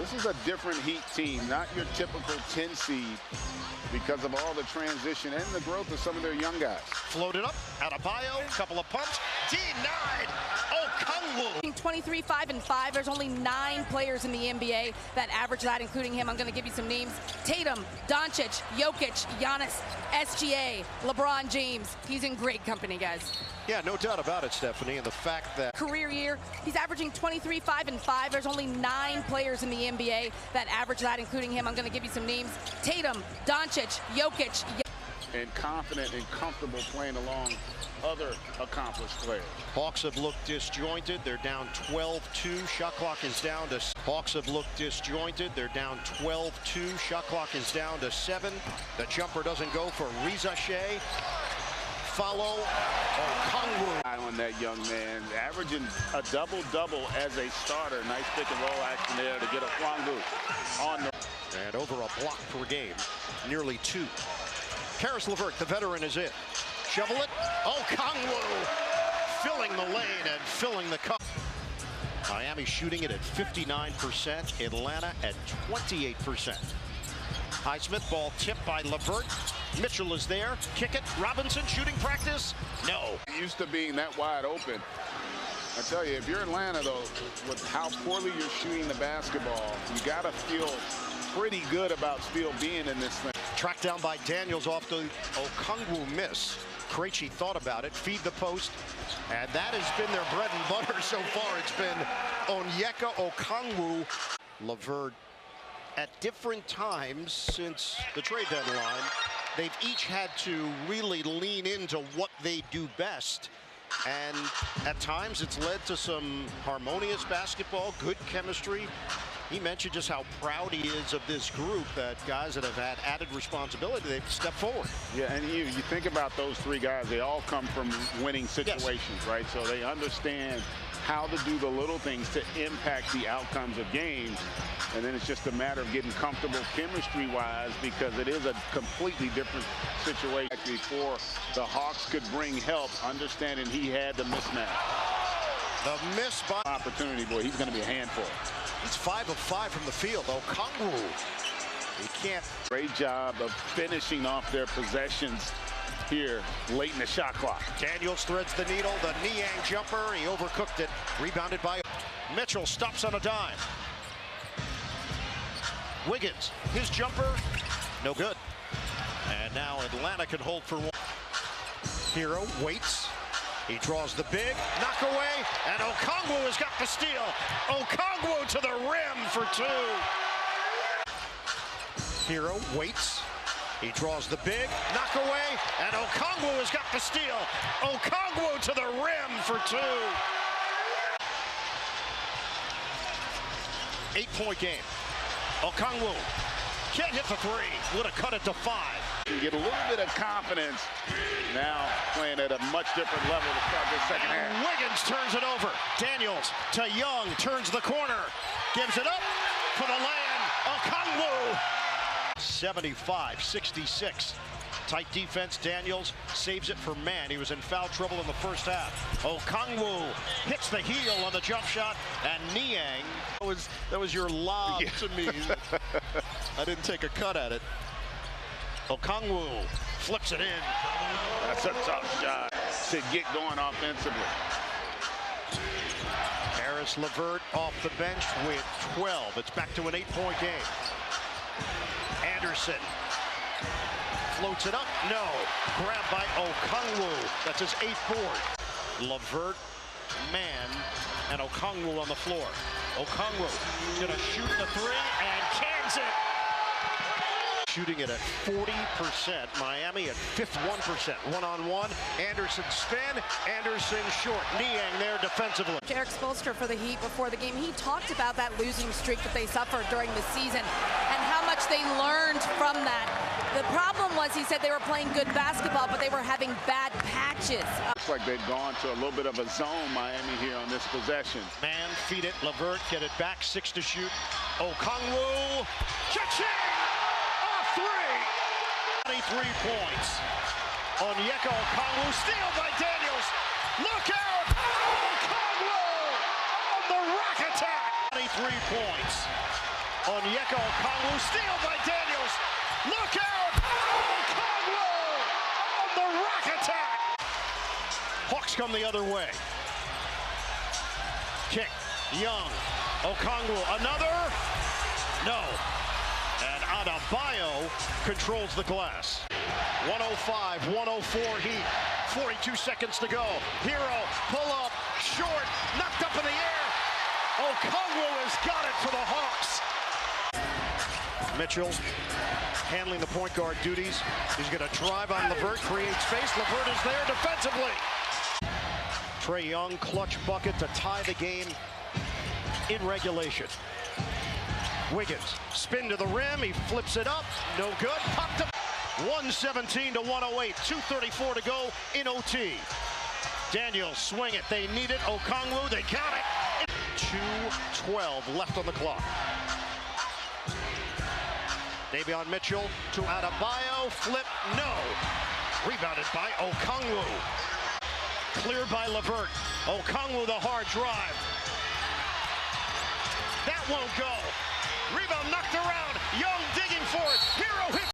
This is a different Heat team, not your typical 10 seed because of all the transition and the growth of some of their young guys. Floated up, out of bio, couple of pumps, denied. Okongwu. 23, 5, and 5. There's only 9 players in the NBA that average that, including him. I'm going to give you some names. Tatum, Doncic, Jokic, Giannis, SGA, LeBron James. He's in great company, guys. Yeah, no doubt about it, Stephanie, and the fact that career year, he's averaging 23, 5, and 5. There's only 9 players in the NBA that average that, including him. I'm going to give you some names. Tatum, Doncic, Jokic. And confident and comfortable playing along other accomplished players. Hawks have looked disjointed. They're down 12-2. Shot clock is down to... Hawks have looked disjointed. They're down 12-2. Shot clock is down to 7. The jumper doesn't go for Reza Shea. Follow Okongwu. On that young man, averaging a double-double as a starter. Nice pick and roll action there to get Okongwu on the... And over a block per game, nearly 2. Caris LeVert, the veteran, is in. Shovel it. Okongwu filling the lane and filling the cup. Miami shooting it at 59%. Atlanta at 28%. Highsmith ball tipped by LeVert. Mitchell is there. Kick it. Robinson shooting practice. No. Used to being that wide open. I tell you, if you're Atlanta, though, with how poorly you're shooting the basketball, you got to feel pretty good about still being in this thing. Tracked down by Daniels off the Okongwu miss. Krejci thought about it, feed the post, and that has been their bread and butter so far. It's been Onyeka, Okongwu, LeVert. At different times since the trade deadline, they've each had to really lean into what they do best. And at times it's led to some harmonious basketball, good chemistry. He mentioned just how proud he is of this group, that guys that have had added responsibility, they've stepped forward. Yeah, and you think about those 3 guys, they all come from winning situations, yes, right? So they understand how to do the little things to impact the outcomes of games. And then it's just a matter of getting comfortable chemistry-wise, because it is a completely different situation. Before the Hawks could bring help, understanding he had the mismatch. The miss by opportunity, boy, he's going to be a handful. He's 5 of 5 from the field. Okongwu, he can't. Great job of finishing off their possessions here late in the shot clock. Daniels threads the needle. The Niang jumper, he overcooked it. Rebounded by Mitchell, stops on a dime. Wiggins, his jumper, no good. And now Atlanta can hold for 1. Hero waits. He draws the big, knock away, and Okongwu has got the steal. Okongwu to the rim for 2. Hero waits. He draws the big, knock away, and Okongwu has got the steal. Okongwu to the rim for 2. 8-point game. Okongwu can't hit the 3. Would have cut it to 5. You get a little bit of confidence now playing at a much different level to start this second half. Wiggins turns it over. Daniels to Young, turns the corner, gives it up for the land. Okongwu. 75-66. Tight defense. Daniels saves it for Mann. He was in foul trouble in the first half. Okongwu hits the heel on the jump shot, and Niang. That was your lob to me. I didn't take a cut at it. Okongwu flips it in. That's a tough shot to get going offensively. Caris LeVert off the bench with 12. It's back to an 8-point game. Anderson floats it up. No. Grabbed by Okongwu. That's his 8th board. LeVert, Mann, and Okongwu on the floor. Okongwu gonna shoot the 3 and cans it. Shooting it at 40%. Miami at 51%. One-on-one. Anderson spin. Anderson short. Niang there defensively. Eric Spoelstra for the Heat before the game, he talked about that losing streak that they suffered during the season and how much they learned from that. The problem was, he said, they were playing good basketball, but they were having bad patches. Looks like they've gone to a little bit of a zone, Miami, here on this possession. Man, feed it. LeVert get it back. 6 to shoot. Okongwu. Cha-ching! 23 points. Onyeka Okongwu, steal by Daniels. Look out! Okongwu on the rock attack. 23 points. Onyeka, Okongwu, steal by Daniels. Look out! Okongwu on the rock attack. Hawks come the other way. Kick, Young, Okongwu, another, no. And Adebayo controls the glass. 105, 104 Heat, 42 seconds to go. Hero, pull up, short, knocked up in the air. Okongwu has got it for the Hawks. Mitchell handling the point guard duties. He's going to drive on LeVert, create space. LeVert is there defensively. Trae Young, clutch bucket to tie the game in regulation. Wiggins, spin to the rim, he flips it up, no good, popped up. 117 to 108, 2:34 to go in OT. Daniels swing it, they need it, Okongwu, they got it. 2:12 left on the clock. Davion Mitchell to Adebayo, flip, no. Rebounded by Okongwu. Cleared by LeVert. Okongwu the hard drive. That won't go. Rebound knocked around. Young digging for it. Hero hit.